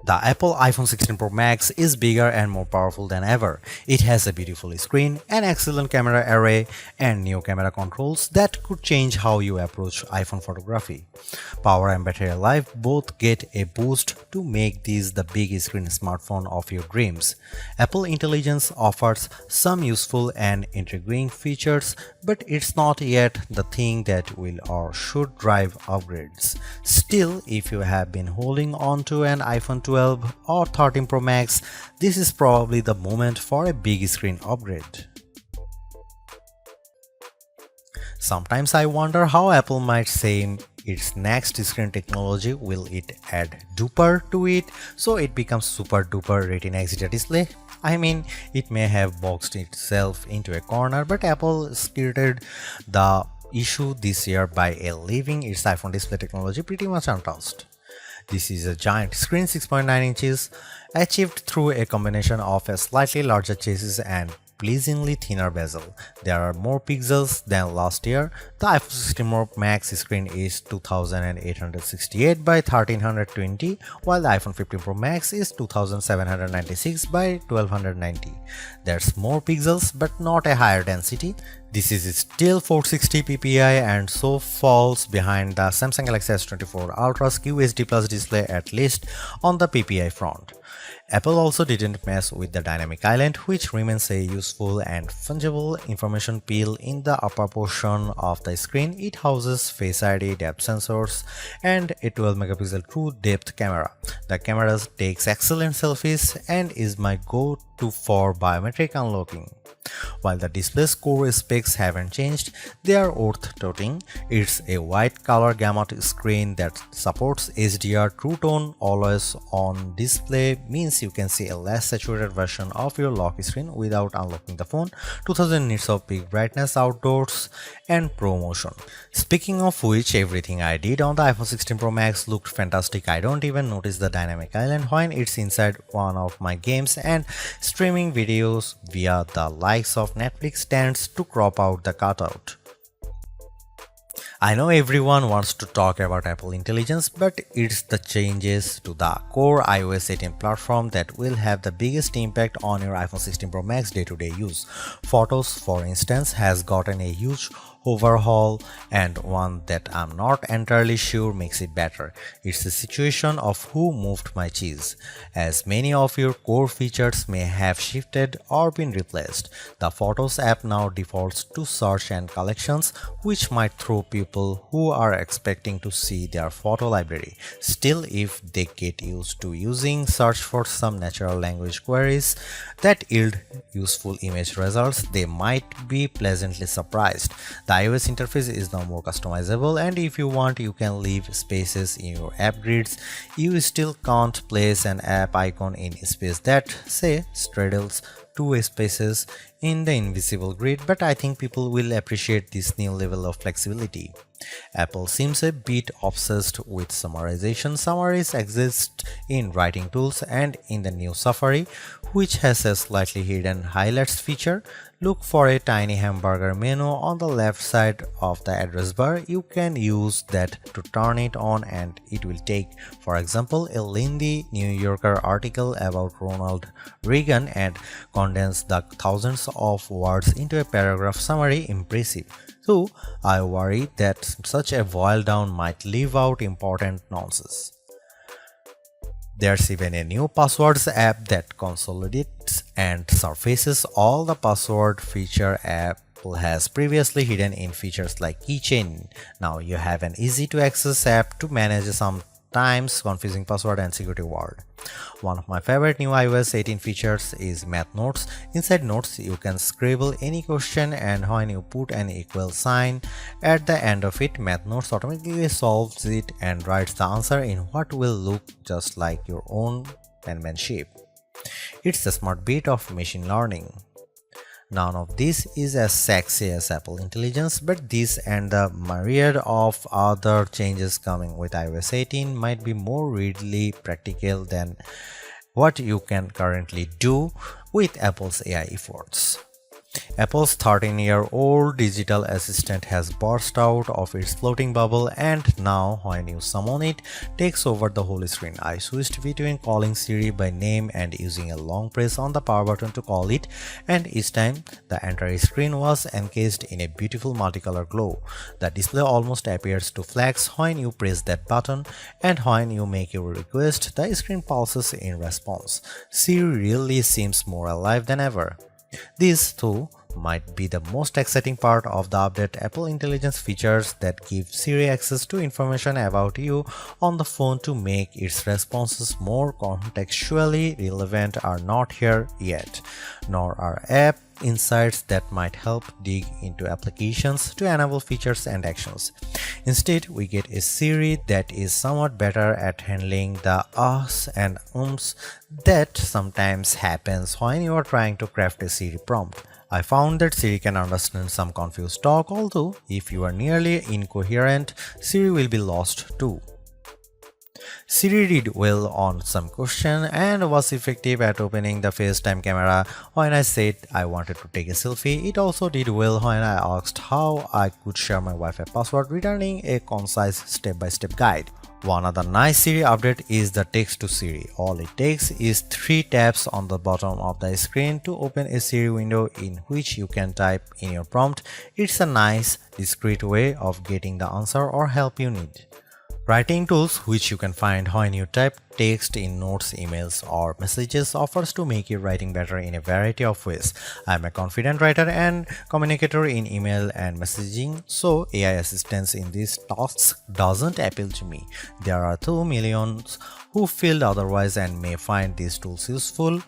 The Apple iPhone 16 Pro Max is bigger and more powerful than ever. It has a beautiful screen, an excellent camera array, and new camera controls that could change how you approach iPhone photography. Power and battery life both get a boost to make this the big screen smartphone of your dreams. Apple Intelligence offers some useful and intriguing features, but it's not yet the thing that will or should drive upgrades. Still, if you have been holding on to an iPhone 12 or 13 Pro Max, this is probably the moment for a big screen upgrade. Sometimes I wonder how Apple might say its next screen technology. Will it add duper to it so it becomes super duper Retina XDR display? I mean, it may have boxed itself into a corner, but Apple skirted the issue this year by leaving its iPhone display technology pretty much untouched. This is a giant screen 6.9 inches, achieved through a combination of a slightly larger chassis and pleasingly thinner bezel. There are more pixels than last year. The iPhone 16 Pro Max screen is 2868 by 1320, while the iPhone 15 Pro Max is 2796 by 1290. There's more pixels but not a higher density. This is still 460 ppi and so falls behind the Samsung Galaxy S24 Ultra's QHD Plus display, at least on the ppi front. Apple also didn't mess with the dynamic island, which remains a useful and fungible information peel in the upper portion of the screen. It houses Face ID, depth sensors, and a 12 megapixel true depth camera. The camera takes excellent selfies and is my go-to for biometric unlocking. While the display's core specs haven't changed, they are worth noting. It's a wide color gamut screen that supports HDR True Tone always on display, means you can see a less saturated version of your lock screen without unlocking the phone, 2000 nits of peak brightness outdoors, and Pro Motion. Speaking of which, everything I did on the iPhone 16 Pro Max looked fantastic. I don't even notice the dynamic island when it's inside one of my games, and streaming videos via the likes of Netflix tends to crop out the cutout. I know everyone wants to talk about Apple Intelligence, but it's the changes to the core iOS 18 platform that will have the biggest impact on your iPhone 16 Pro Max day-to-day use. Photos, for instance, has gotten a huge overhaul, and one that I'm not entirely sure makes it better. It's the situation of who moved my cheese, as many of your core features may have shifted or been replaced. The Photos app now defaults to search and collections, which might throw people who are expecting to see their photo library. Still, if they get used to using search for some natural language queries that yield useful image results, they might be pleasantly surprised. The iOS interface is now more customizable, and if you want, you can leave spaces in your app grids. You still can't place an app icon in space that, say, straddles two spaces in the invisible grid, but I think people will appreciate this new level of flexibility. Apple seems a bit obsessed with summarization. Summaries exist in writing tools and in the new Safari, which has a slightly hidden highlights feature. Look for a tiny hamburger menu on the left side of the address bar. You can use that to turn it on, and it will take, for example, a lengthy New Yorker article about Ronald Reagan and condense the thousands of words into a paragraph summary. Impressive. So I worry that such a boil down might leave out important nonsense. There's even a new passwords app that consolidates and surfaces all the password feature Apple has previously hidden in features like keychain. Now you have an easy to access app to manage sometimes confusing password and security word. One of my favorite new iOS 18 features is Math Notes. Inside Notes, you can scribble any question, and when you put an equal sign at the end of it, Math Notes automatically solves it and writes the answer in what will look just like your own penmanship. It's a smart bit of machine learning. None of this is as sexy as Apple Intelligence, but this and the myriad of other changes coming with iOS 18 might be more readily practical than what you can currently do with Apple's AI efforts. Apple's 13-year-old digital assistant has burst out of its floating bubble, and now when you summon it, takes over the whole screen. I switched between calling Siri by name and using a long press on the power button to call it, and each time the entire screen was encased in a beautiful multicolor glow. The display almost appears to flash when you press that button, and when you make your request, the screen pulses in response. Siri really seems more alive than ever. This, too, might be the most exciting part of the update. Apple Intelligence features that give Siri access to information about you on the phone to make its responses more contextually relevant are not here yet, nor are app insights that might help dig into applications to enable features and actions. Instead, we get a Siri that is somewhat better at handling the ahs and ums that sometimes happens when you are trying to craft a Siri prompt. I found that Siri can understand some confused talk, although if you are nearly incoherent, Siri will be lost too. Siri did well on some question and was effective at opening the FaceTime camera when I said I wanted to take a selfie. It also did well when I asked how I could share my Wi-Fi password, returning a concise step-by-step guide. One other nice Siri update is the text to Siri. All it takes is 3 taps on the bottom of the screen to open a Siri window in which you can type in your prompt. It's a nice, discreet way of getting the answer or help you need. Writing tools, which you can find when you type text in notes, emails, or messages, offers to make your writing better in a variety of ways. I'm a confident writer and communicator in email and messaging, so AI assistance in these tasks doesn't appeal to me. There are 2 millions who feel otherwise and may find these tools useful.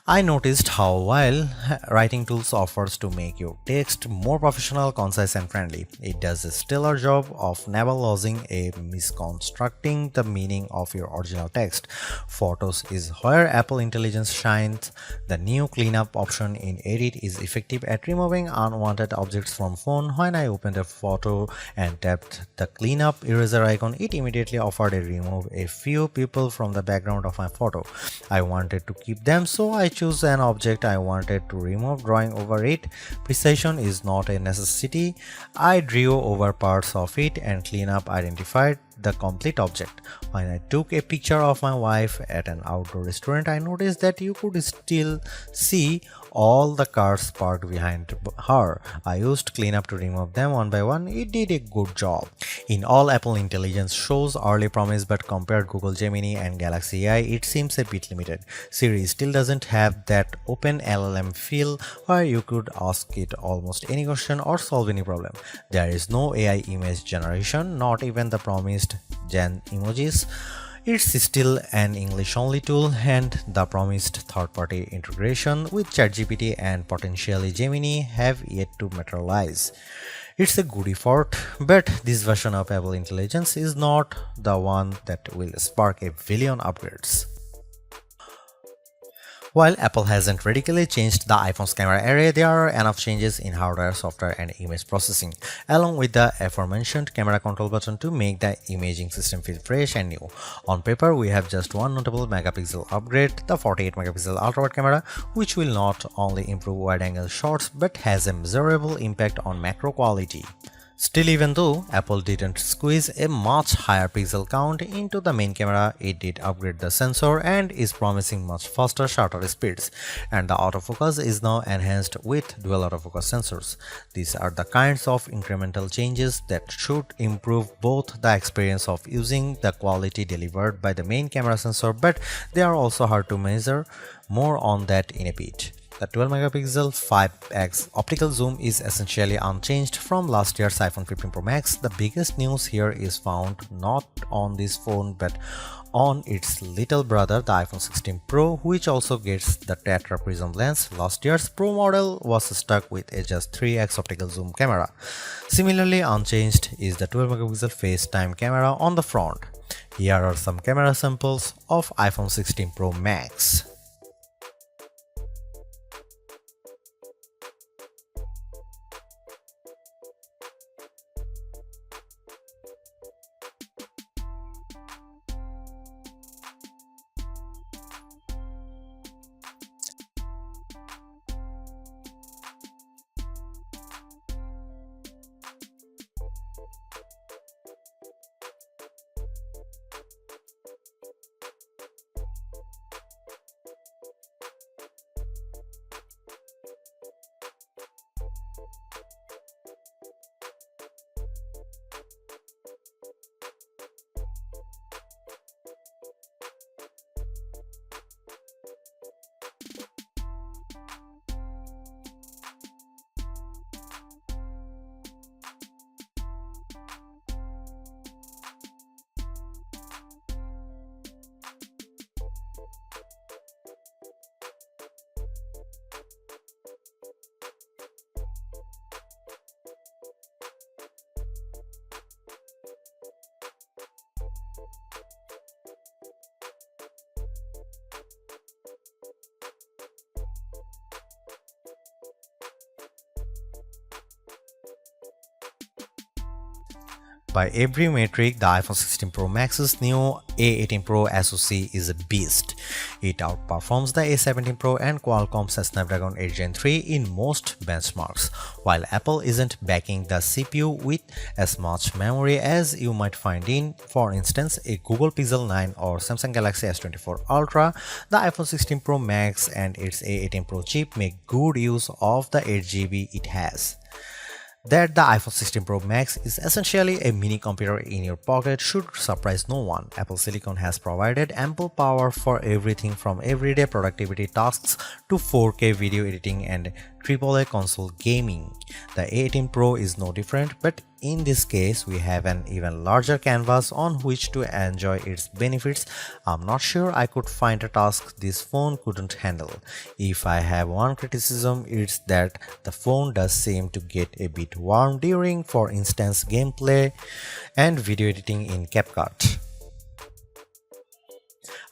I noticed how while writing tools offers to make your text more professional, concise, and friendly, it does a stellar job of never losing a misconstructing the meaning of your original text. Photos is where Apple Intelligence shines. The new cleanup option in Edit is effective at removing unwanted objects from phone. When I opened a photo and tapped the cleanup eraser icon, it immediately offered to remove a few people from the background of my photo. I wanted to keep them, so I choose an object I wanted to remove, drawing over it. Precision is not a necessity. I drew over parts of it and cleanup identified the complete object. When I took a picture of my wife at an outdoor restaurant, I noticed that you could still see all the cars parked behind her. I used cleanup to remove them one by one. It did a good job. In all, Apple Intelligence shows early promise, but compared Google Gemini and Galaxy AI, it seems a bit limited. Siri still doesn't have that open LLM feel where you could ask it almost any question or solve any problem. There is no AI image generation, not even the promised Gen emojis. It's still an English-only tool, and the promised third-party integration with ChatGPT and potentially Gemini have yet to materialize. It's a good effort, but this version of Apple Intelligence is not the one that will spark a billion upgrades. While Apple hasn't radically changed the iPhone's camera array, there are enough changes in hardware, software, and image processing, along with the aforementioned camera control button to make the imaging system feel fresh and new. On paper, we have just one notable megapixel upgrade, the 48-megapixel ultra-wide camera, which will not only improve wide-angle shots but has a measurable impact on macro quality. Still, even though Apple didn't squeeze a much higher pixel count into the main camera, it did upgrade the sensor and is promising much faster shutter speeds, and the autofocus is now enhanced with dual autofocus sensors. These are the kinds of incremental changes that should improve both the experience of using the quality delivered by the main camera sensor, but they are also hard to measure. More on that in a bit. The 12-megapixel 5x optical zoom is essentially unchanged from last year's iPhone 15 Pro Max. The biggest news here is found not on this phone but on its little brother, the iPhone 16 Pro, which also gets the Tetra Prism lens. Last year's Pro model was stuck with a just 3x optical zoom camera. Similarly unchanged is the 12-megapixel FaceTime camera on the front. Here are some camera samples of iPhone 16 Pro Max. By every metric, the iPhone 16 Pro Max's new A18 Pro SoC is a beast. It outperforms the A17 Pro and Qualcomm's Snapdragon 8 Gen 3 in most benchmarks, while Apple isn't backing the CPU with as much memory as you might find in, for instance, a Google Pixel 9 or Samsung Galaxy S24 Ultra. The iPhone 16 Pro Max and its A18 Pro chip make good use of the 8GB it has. That the iPhone 16 Pro Max is essentially a mini computer in your pocket should surprise no one. Apple Silicon has provided ample power for everything from everyday productivity tasks to 4K video editing and AAA console gaming. The A18 Pro is no different, but in this case, we have an even larger canvas on which to enjoy its benefits. I'm not sure I could find a task this phone couldn't handle. If I have one criticism, it's that the phone does seem to get a bit warm during, for instance, gameplay and video editing in CapCut.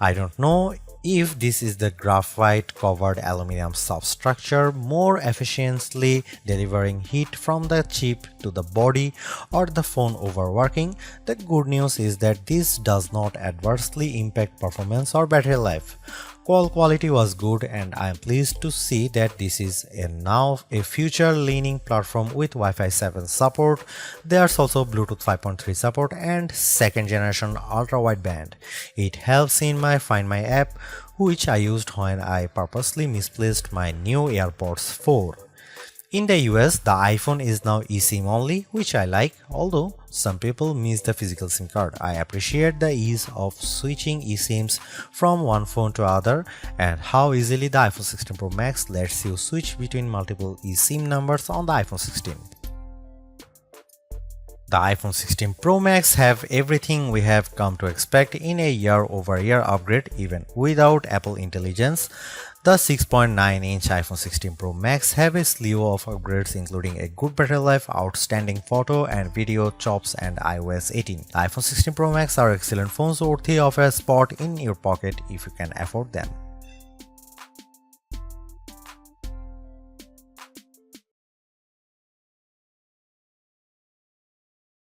I don't know if this is the graphite covered aluminum substructure more efficiently delivering heat from the chip to the body or the phone overworking. The good news is that this does not adversely impact performance or battery life. Call quality was good, and I am pleased to see that this is now a future-leaning platform with Wi-Fi 7 support. There's also Bluetooth 5.3 support and second-generation ultra-wideband. It helps in my Find My app, which I used when I purposely misplaced my new AirPods 4. In the US, the iPhone is now eSIM only, which I like, although some people miss the physical SIM card. I appreciate the ease of switching eSIMs from one phone to other and how easily the iPhone 16 Pro Max lets you switch between multiple eSIM numbers on the iPhone 16. The iPhone 16 Pro Max have everything we have come to expect in a year-over-year upgrade even without Apple Intelligence. The 6.9-inch iPhone 16 Pro Max have a slew of upgrades including a good battery life, outstanding photo and video chops and iOS 18. The iPhone 16 Pro Max are excellent phones worthy of a spot in your pocket if you can afford them.